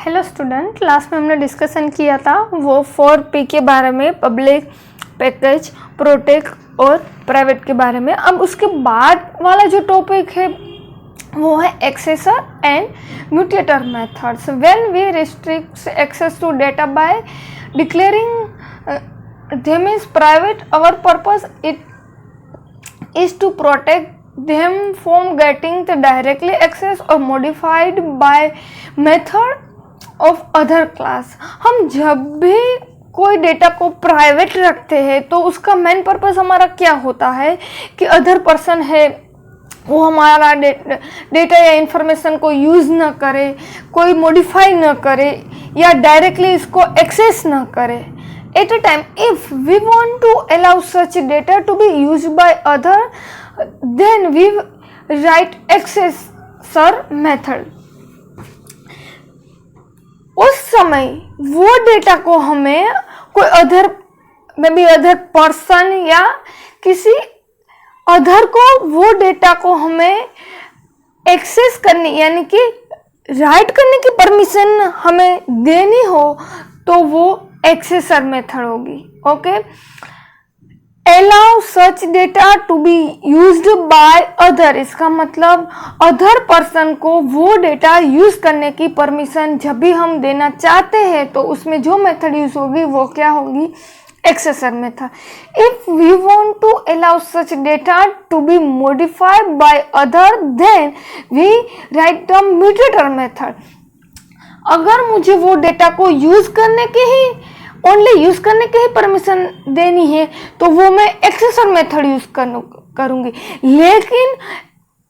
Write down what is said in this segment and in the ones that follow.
Hello student, class में हमने discussion किया था वो 4P के बारे में, पब्लिक, पैकेज, प्रोटेक्ट और प्राइवेट के बारे में। अब उसके बाद वाला जो टॉपिक है वो है accessor and mutator methods. When we restrict access to data by declaring them is private, our purpose it is to protect them from getting the directly access or modified by method of other class। हम जब भी कोई data को private रखते हैं तो उसका main purpose हमारा क्या होता है कि अदर पर्सन है वो हमारा डेटा या इंफॉर्मेशन को यूज़ ना करे, कोई मॉडिफाई ना करे या डायरेक्टली इसको एक्सेस ना करे। At a time, if we want to allow such data to be used by other, then we write accessor method। उस समय वो डेटा को हमें कोई अदर अदर पर्सन या किसी अदर को वो डेटा को हमें एक्सेस करनी यानी कि राइट करने की परमिशन हमें देनी हो तो वो एक्सेसर मेथड होगी। Okay, allow such data to be used by other, इसका मतलब अदर पर्सन को वो डेटा यूज करने की परमिशन जब भी हम देना चाहते हैं तो उसमें जो मेथड यूज होगी वो क्या होगी, accessor method. If we want to allow such data to be modified by other then we write the mutator method. अगर मुझे वो डेटा को यूज करने के ही ओनली यूज करने के ही परमिशन देनी है तो वो मैं एक्सेसर मेथड यूज करूंगी, लेकिन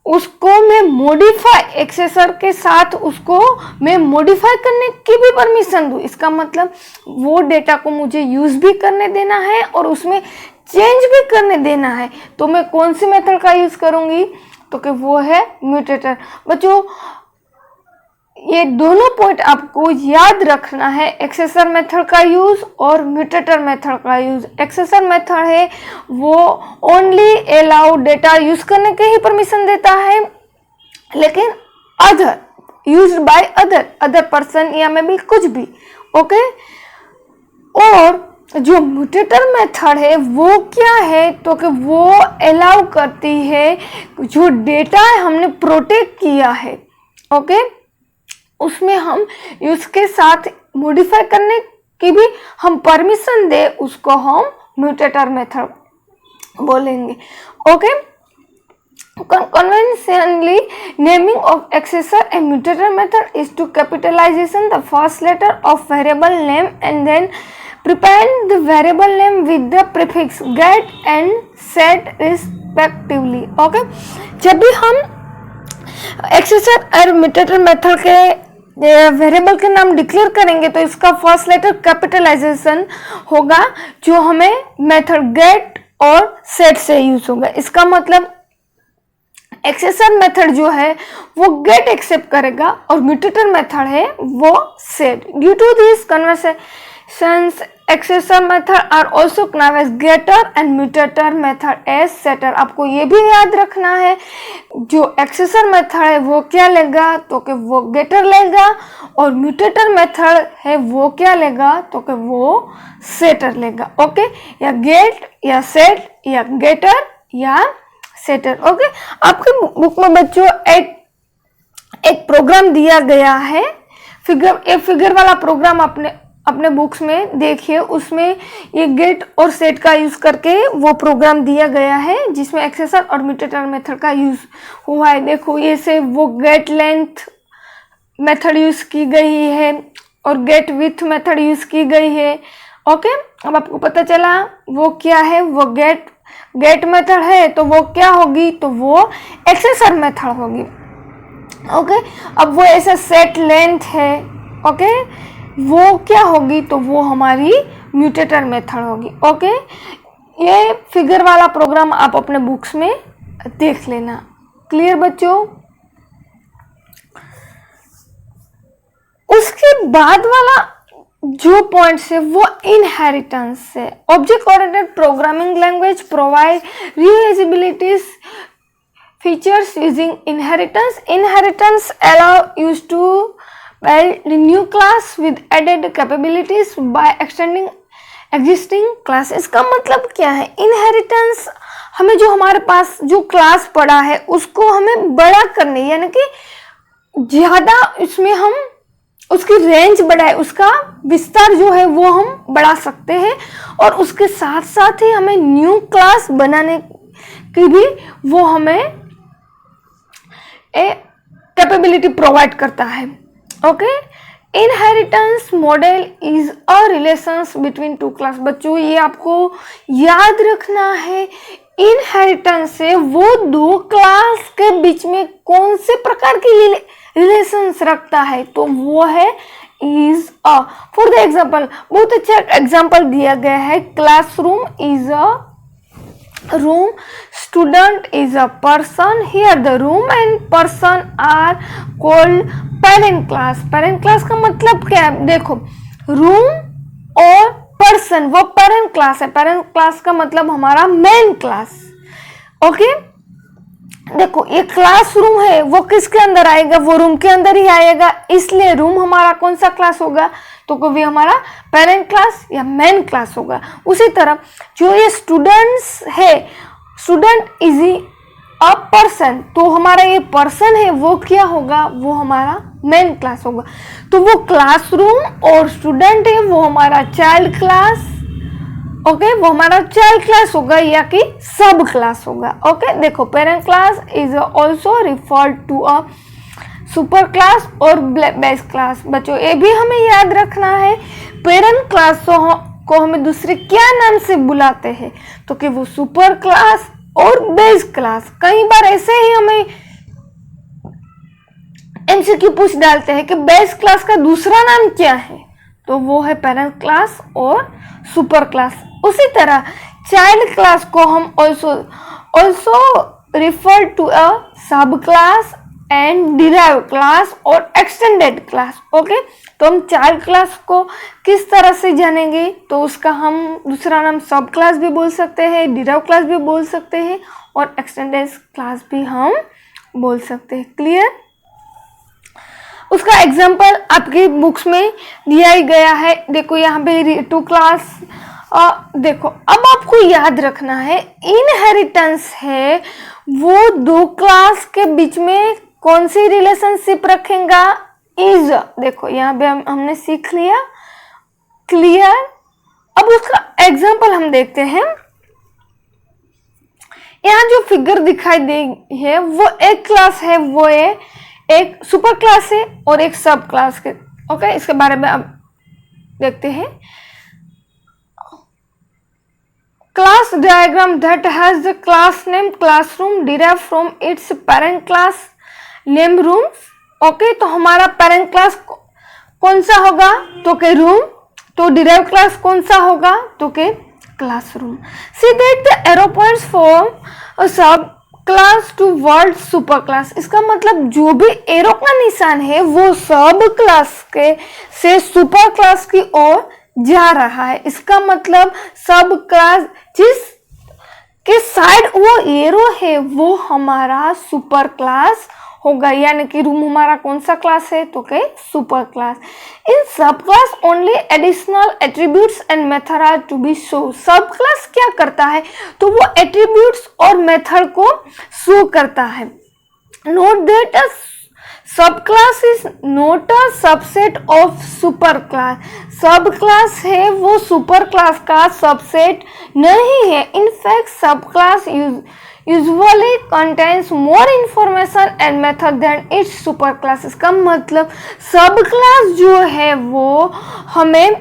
उसको मैं मॉडिफाई एक्सेसर के साथ उसको मैं मॉडिफाई करने की भी परमिशन दूँ। इसका मतलब वो डेटा को मुझे यूज भी करने देना है और उसमें चेंज भी करने देना है, तो मैं कौन सी मेथड का यूज करूंगी, तो कि वो है म्यूटेटर। बच्चों ये दोनों पॉइंट आपको याद रखना है, एक्सेसर मेथड का यूज और म्यूटेटर मेथड का यूज। एक्सेसर मेथड है वो ओनली अलाउ डेटा यूज करने के ही परमिशन देता है, लेकिन other used by other person या मे बी कुछ भी। ओके, और जो म्यूटेटर मेथड है वो क्या है, तो कि वो अलाउ करती है जो डेटा हमने प्रोटेक्ट किया है, ओके, उसमें हम उसके साथ मॉडिफाई करने की भी हम परमिशन दे, उसको हम म्यूटेटर मेथड बोलेंगे। Okay, conventionally naming of accessor and mutator method is to capitalization the first letter of variable name and then prepend the variable name with the prefix get and set respectively। Okay, जब भी हम एक्सेसर और mutator method के variable के नाम declare करेंगे तो इसका फर्स्ट लेटर कैपिटलाइजेशन होगा जो हमें मेथड गेट और सेट से यूज होगा। इसका मतलब एक्सेसर मेथड जो है वो गेट एक्सेप्ट करेगा और म्यूटेटर मेथड है वो set. Due to this conversations accessor method are also known as getter and mutator method as setter. आपको ये भी याद रखना है जो एक्सेसर मेथड है वो क्या लेगा, तो कि वो गेटर लेगा, और म्यूटेटर मेथड है वो क्या लेगा, तो कि वो सेटर लेगा। ओके, या गेट या सेट या गेटर या सेटर। ओके, आपके बुक में बच्चों एक प्रोग्राम दिया गया है, फिगर वाला प्रोग्राम अपने बुक्स में देखिए, उसमें ये गेट और सेट का यूज करके वो प्रोग्राम दिया गया है जिसमें एक्सेसर और म्यूटेटर मेथड का यूज हुआ है। देखो ये से वो गेट लेंथ मेथड यूज की गई है और गेट विथ मेथड यूज की गई है। ओके, अब आपको पता चला वो क्या है, वो गेट मेथड है तो वो क्या होगी, तो वो एक्सेसर मेथड होगी। ओके, अब वो ऐसा सेट लेंथ है, ओके, वो क्या होगी, तो वो हमारी म्यूटेटर मेथड होगी। ओके, ये फिगर वाला प्रोग्राम आप अपने बुक्स में देख लेना। क्लियर बच्चों? उसके बाद वाला जो पॉइंट्स है वो इनहेरिटेंस है। Object oriented programming language provide reusability features using inheritance. Inheritance allow use to build new class with added capabilities by extending existing class। इसका मतलब क्या है? इनहेरिटेंस हमें जो हमारे पास जो क्लास पड़ा है उसको हमें बड़ा करने, यानी कि ज़्यादा इसमें हम उसकी रेंज बढ़ाए, उसका विस्तार जो है वो हम बढ़ा सकते हैं, और उसके साथ साथ ही हमें न्यू क्लास बनाने की भी वो हमें कैपेबिलिटी प्रोवाइड करता है। Okay, inheritance model is a relations between two class. बच्चों ये आपको याद रखना है, इनहेरिटेंस से वो दो क्लास के बीच में कौन से प्रकार की रिलेशंस रखता है, तो वो है is a. For the example, बहुत अच्छा एग्जाम्पल दिया गया है, classroom is a room, student is a person। here the room and person are called parent class। parent class का मतलब क्या है? देखो, room और person वो parent class है। parent class का मतलब हमारा main class। ओके, देखो ये क्लासरूम है, वो किसके अंदर आएगा? वो रूम के अंदर ही आएगा, इसलिए रूम हमारा कौन सा क्लास होगा? तो कभी हमारा पेरेंट क्लास या मेन क्लास होगा। उसी तरह जो ये स्टूडेंट्स है, स्टूडेंट इज अ पर्सन, तो हमारा ये पर्सन है वो क्या होगा? वो हमारा मेन क्लास होगा। तो वो क्लासरूम और स्टूडेंट है वो हमारा चाइल्ड क्लास, ओके, वो हमारा चाइल्ड क्लास होगा या कि सब क्लास होगा। ओके, देखो parent class is also referred to a super class और बेस क्लास। बच्चों ये भी हमें याद रखना है, पेरेंट क्लास को हमें दूसरे क्या नाम से बुलाते हैं, तो कि वो सुपर क्लास और बेस क्लास। कई बार ऐसे ही हमें एमसीक्यू पूछ डालते हैं कि बेस क्लास का दूसरा नाम क्या है, तो वो है पेरेंट क्लास और सुपर क्लास। उसी तरह चाइल्ड क्लास को हम also refer to a sub class and derive class और एक्सटेंडेड क्लास। ओके, तो हम चाइल्ड क्लास को किस तरह से जानेंगे? तो उसका हम दूसरा नाम सब क्लास भी बोल सकते हैं, डिराइव क्लास भी बोल सकते हैं, और एक्सटेंडेड क्लास भी हम बोल सकते हैं। क्लियर? उसका एग्जाम्पल आपकी बुक्स में दिया ही गया है। देखो यहाँ पे टू क्लास। देखो अब आपको याद रखना है, इनहेरिटेंस है वो दो क्लास के बीच में कौन सी रिलेशनशिप रखेगा? इज। देखो यहाँ पे हमने सीख लिया। क्लियर? अब उसका एग्जाम्पल हम देखते हैं। यहाँ जो फिगर दिखाई दे है वो एक क्लास है, वो है एक सुपर क्लास है और एक सब क्लास के। ओके, इसके बारे में अब देखते हैं। Class diagram that has the class name classroom derive from its parent class name room. Okay, तो हमारा पेरेंट क्लास कौन सा होगा? तो के रूम। तो डिराइव क्लास कौन सा होगा? तो के classroom. See that the arrow points from a sub class toward super class. इसका मतलब जो भी एरो का निशान है वो सब क्लास के से सुपर क्लास की ओर जा रहा है। इसका मतलब सब क्लास जिस के साइड वो एरो है वो हमारा सुपर क्लास होगा, यानी कि रूम हमारा कौन सा क्लास है? तो के super class. In sub class only additional attributes and method are to be show. Sub class क्या करता है? तो वो एट्रीब्यूट्स और मेथड को शो करता है। Note that a sub class is not a subset of super class. सब क्लास है वो सुपर क्लास का सबसेट नहीं है। इनफैक्ट सब class usually contains more information and method than its super class। इसका मतलब सब क्लास जो है वो हमें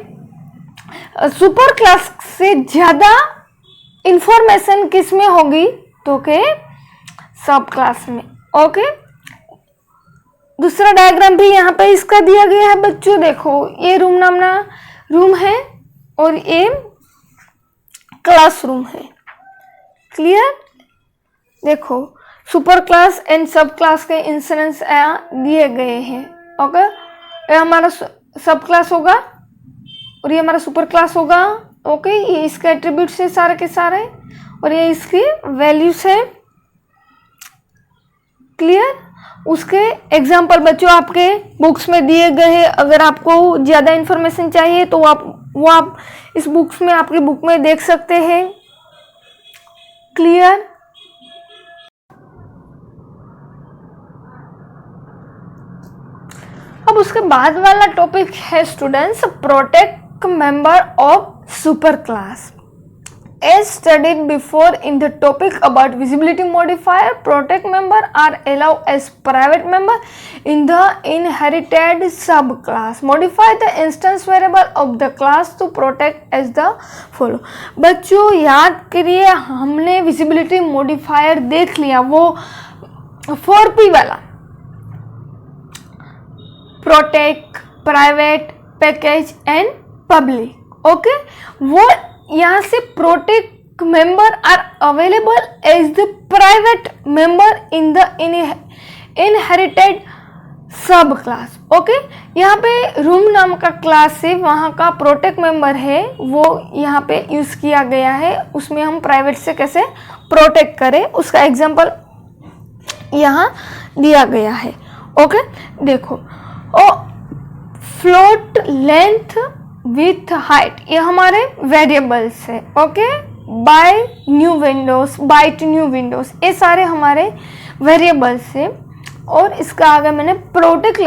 सुपर क्लास से ज़्यादा इंफॉर्मेशन किस में होगी? तो के सब क्लास में। ओके, दूसरा डायग्राम भी यहाँ पे इसका दिया गया है। बच्चों देखो ये रूम नामना रूम है और ये क्लासरूम है। क्लियर? देखो सुपर क्लास एंड सब क्लास के इंस्टेंस दिए गए हैं। ओके, ये हमारा सब क्लास होगा और ये हमारा सुपर क्लास होगा। ओके, ये इसके एट्रीब्यूट्स है सारे के सारे और ये इसकी वैल्यूज है। क्लियर? उसके एग्जाम्पल बच्चों आपके बुक्स में दिए गए हैं। अगर आपको ज़्यादा इन्फॉर्मेशन चाहिए तो आप इस बुक्स में, आपकी बुक में देख सकते हैं। क्लियर? अब उसके बाद वाला टॉपिक है students, protect member of super class. As studied before in the topic about visibility modifier, protect member are allowed as private member in the inherited subclass. Modify the instance variable of the class to protect as the follow. बच्चों याद करिए, हमने visibility modifier देख लिया, वो 4P वाला, protect, private, package and public। Okay, वो यहाँ से protect member are available as the private member in the inherited sub class. Okay, यहाँ पे रूम नाम का क्लास है, वहाँ का प्रोटेक्ट मेंबर है, वो यहाँ पे यूज किया गया है। उसमें हम प्राइवेट से कैसे प्रोटेक्ट करें उसका एग्जांपल यहाँ दिया गया है। ओके, देखो, फ्लोट लेंथ विथ हाइट, ये हमारे वेरिएबल्स है। Okay, by new windows, by to new windows, ये सारे हमारे वेरिएबल्स है। और इसका आगे मैंने प्रोटेक्ट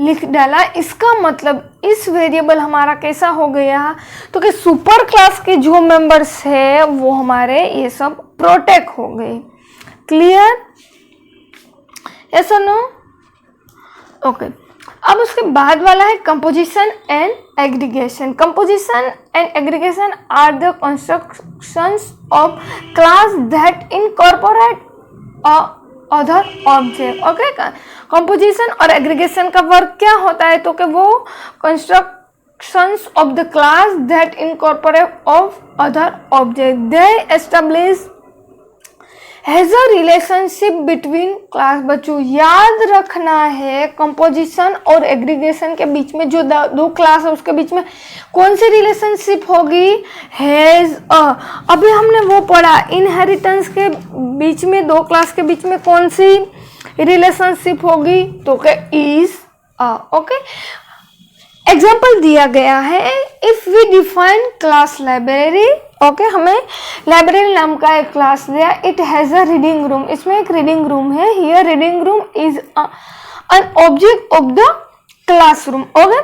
लिख डाला। इसका मतलब इस वेरिएबल हमारा कैसा हो गया, तो कि सुपर क्लास के जो मेंबर्स है वो हमारे ये सब प्रोटेक्ट हो गए। क्लियर? यस और नो? ओके, अब उसके बाद वाला है composition and aggregation. Composition and aggregation are the constructions of class that incorporate other object. Okay, composition और एग्रीगेशन का वर्क क्या होता है, तो कि वो constructions of the class that incorporate of other object, they establish has a relationship between class. बच्चों याद रखना है, कंपोजिशन और एग्रीगेशन के बीच में जो दो क्लास है उसके बीच में कौन सी रिलेशनशिप होगी, हैज अ। अभी हमने वो पढ़ा, इनहेरिटेंस के बीच में, दो क्लास के बीच में कौन सी रिलेशनशिप होगी, तो के इज अ। ओके, एग्जाम्पल दिया गया है, if we define class library. Okay, हमें लाइब्रेरी नाम का एक क्लास दिया, it has a reading room, इसमें एक रीडिंग रूम है। Here reading room is an object of the classroom. Okay,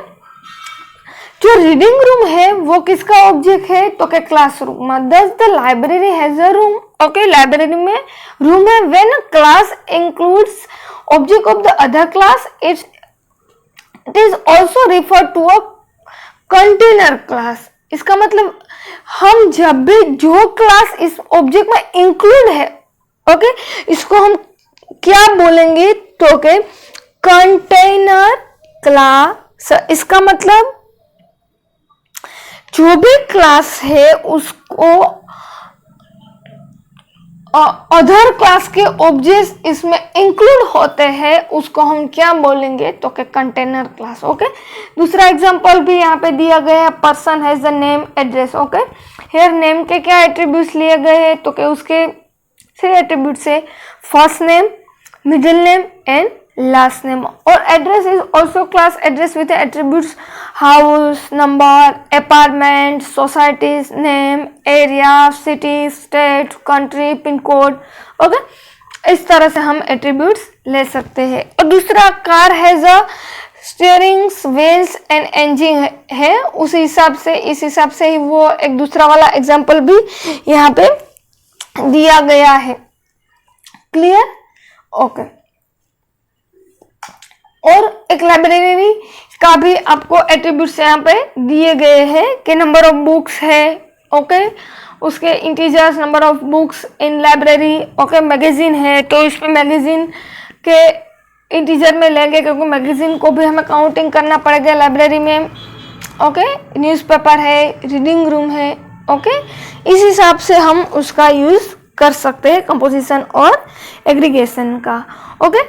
जो रीडिंग रूम है वो किसका ऑब्जेक्ट है, तो क्या classroom. Thus the library has a room. Okay, library में रूम है। When class includes object of the other class, it is also refer to a container class. इसका मतलब हम जब भी जो क्लास इस ऑब्जेक्ट में इंक्लूड है, ओके, इसको हम क्या बोलेंगे, तो के कंटेनर क्लास। इसका मतलब जो भी क्लास है उसको अदर क्लास के ऑब्जेक्ट्स इसमें इंक्लूड होते हैं, उसको हम क्या बोलेंगे, तो के कंटेनर क्लास। ओके, दूसरा एग्जांपल भी यहाँ पे दिया गया है, person has the name address. Okay, here name के क्या एट्रीब्यूट्स लिए गए हैं, तो के उसके 3 एट्रीब्यूट्स है, first name, middle name and last name. और address is also class address with attributes house number, apartment, societies name, area, city, state, country, pin code. Okay, इस तरह से हम एट्रीब्यूट्स ले सकते हैं। और दूसरा car has a steerings, wheels and engine है, उस हिसाब से, इस हिसाब से ही वो एक दूसरा वाला एग्जाम्पल भी यहाँ पे दिया गया है। क्लियर? ओके, और एक लाइब्रेरी का भी आपको एट्रीब्यूट्स यहाँ पे दिए गए हैं कि नंबर ऑफ बुक्स है। ओके, उसके integers, number of books in library. Okay, magazine है तो इसमें मैगजीन के इंटीजर में लेंगे, क्योंकि मैगजीन को भी हमें काउंटिंग करना पड़ेगा लाइब्रेरी में। ओके, न्यूज़पेपर है, रीडिंग रूम है। ओके, इस हिसाब से हम उसका यूज कर सकते हैं कंपोजिशन और एग्रीगेशन का। ओके,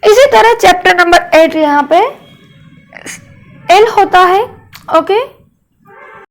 इसी तरह चैप्टर नंबर 8 यहाँ पे एल होता है। ओके,